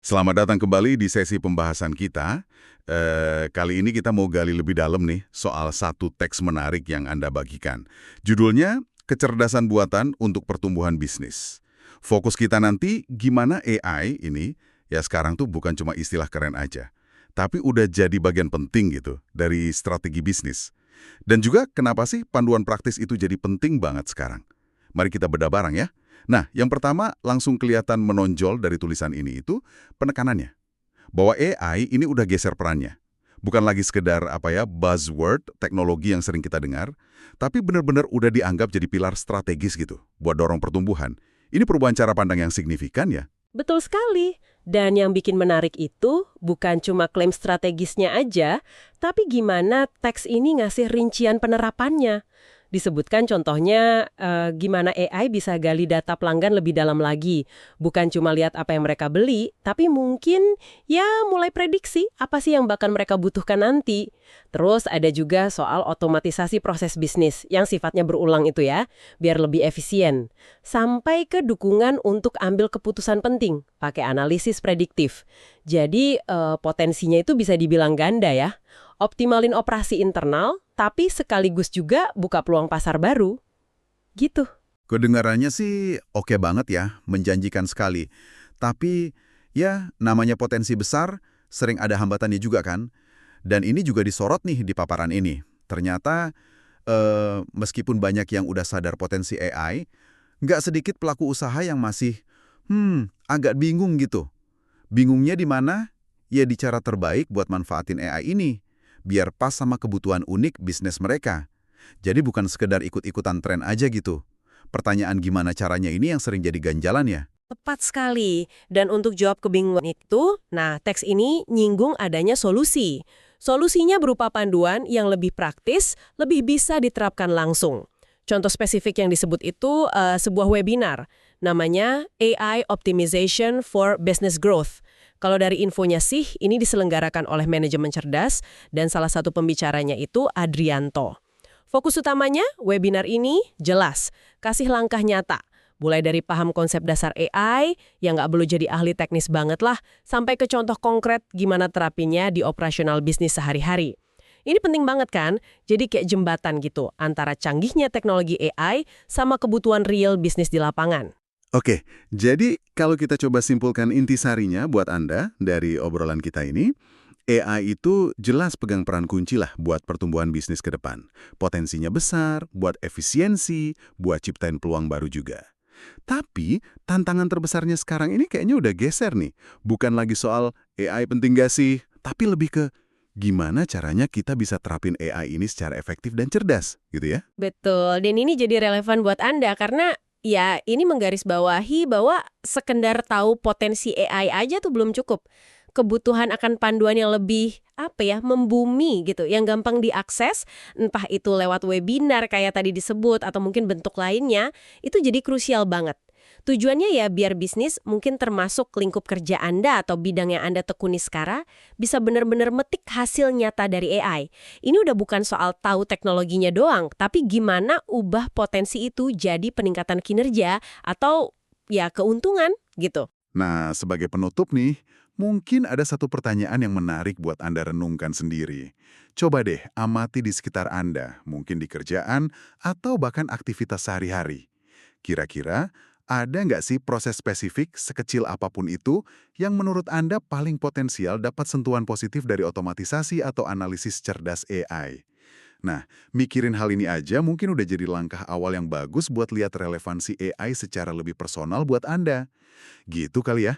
Selamat datang kembali di sesi pembahasan kita. Kali ini kita mau gali lebih dalam nih soal satu teks menarik yang Anda bagikan. Judulnya, Kecerdasan Buatan untuk Pertumbuhan Bisnis. Fokus kita nanti gimana AI ini, ya sekarang tuh bukan cuma istilah keren aja, tapi udah jadi bagian penting gitu dari strategi bisnis. Dan juga kenapa sih panduan praktis itu jadi penting banget sekarang? Mari kita bedah bareng ya. Nah, yang pertama langsung kelihatan menonjol dari tulisan ini itu penekanannya. Bahwa AI ini udah geser perannya. Bukan lagi sekedar buzzword teknologi yang sering kita dengar, tapi benar-benar udah dianggap jadi pilar strategis gitu buat dorong pertumbuhan. Ini perubahan cara pandang yang signifikan ya. Betul sekali. Dan yang bikin menarik itu bukan cuma klaim strategisnya aja, tapi gimana teks ini ngasih rincian penerapannya. Disebutkan contohnya gimana AI bisa gali data pelanggan lebih dalam lagi. Bukan cuma lihat apa yang mereka beli, tapi mungkin ya mulai prediksi apa sih yang bakal mereka butuhkan nanti. Terus ada juga soal otomatisasi proses bisnis yang sifatnya berulang itu ya, biar lebih efisien. Sampai ke dukungan untuk ambil keputusan penting, pakai analisis prediktif. Jadi potensinya itu bisa dibilang ganda ya. Optimalin operasi internal, tapi sekaligus juga buka peluang pasar baru. Gitu. Kedengarannya sih oke banget ya, menjanjikan sekali. Tapi ya namanya potensi besar, sering ada hambatannya juga kan. Dan ini juga disorot nih di paparan ini. Ternyata meskipun banyak yang udah sadar potensi AI, nggak sedikit pelaku usaha yang masih agak bingung gitu. Bingungnya di mana? Ya di cara terbaik buat manfaatin AI ini, biar pas sama kebutuhan unik bisnis mereka. Jadi bukan sekedar ikut-ikutan tren aja gitu. Pertanyaan gimana caranya ini yang sering jadi ganjalan ya? Tepat sekali. Dan untuk jawab kebingungan itu, nah teks ini nyinggung adanya solusi. Solusinya berupa panduan yang lebih praktis, lebih bisa diterapkan langsung. Contoh spesifik yang disebut itu sebuah webinar. Namanya AI Optimization for Business Growth. Kalau dari infonya sih, ini diselenggarakan oleh manajemen cerdas dan salah satu pembicaranya itu Adrianto. Fokus utamanya, webinar ini jelas, kasih langkah nyata. Mulai dari paham konsep dasar AI, yang nggak perlu jadi ahli teknis banget lah, sampai ke contoh konkret gimana terapinya di operasional bisnis sehari-hari. Ini penting banget kan? Jadi kayak jembatan gitu, antara canggihnya teknologi AI sama kebutuhan real bisnis di lapangan. Oke, jadi kalau kita coba simpulkan intisarinya buat Anda dari obrolan kita ini, AI itu jelas pegang peran kunci lah buat pertumbuhan bisnis ke depan. Potensinya besar, buat efisiensi, buat ciptain peluang baru juga. Tapi tantangan terbesarnya sekarang ini kayaknya udah geser nih. Bukan lagi soal AI penting gak sih, tapi lebih ke gimana caranya kita bisa terapin AI ini secara efektif dan cerdas, gitu ya? Betul, dan ini jadi relevan buat Anda karena ya ini menggarisbawahi bahwa sekedar tahu potensi AI aja tuh belum cukup. Kebutuhan akan panduan yang lebih membumi gitu, yang gampang diakses, entah itu lewat webinar kayak tadi disebut atau mungkin bentuk lainnya, itu jadi krusial banget. Tujuannya ya biar bisnis mungkin termasuk lingkup kerja Anda atau bidang yang Anda tekuni sekarang bisa benar-benar metik hasil nyata dari AI. Ini udah bukan soal tahu teknologinya doang, tapi gimana ubah potensi itu jadi peningkatan kinerja atau ya keuntungan gitu. Nah, sebagai penutup nih, mungkin ada satu pertanyaan yang menarik buat Anda renungkan sendiri. Coba deh amati di sekitar Anda, mungkin di kerjaan atau bahkan aktivitas sehari-hari. Kira-kira ada nggak sih proses spesifik sekecil apapun itu yang menurut Anda paling potensial dapat sentuhan positif dari otomatisasi atau analisis cerdas AI? Nah, mikirin hal ini aja mungkin udah jadi langkah awal yang bagus buat lihat relevansi AI secara lebih personal buat Anda. Gitu kali ya?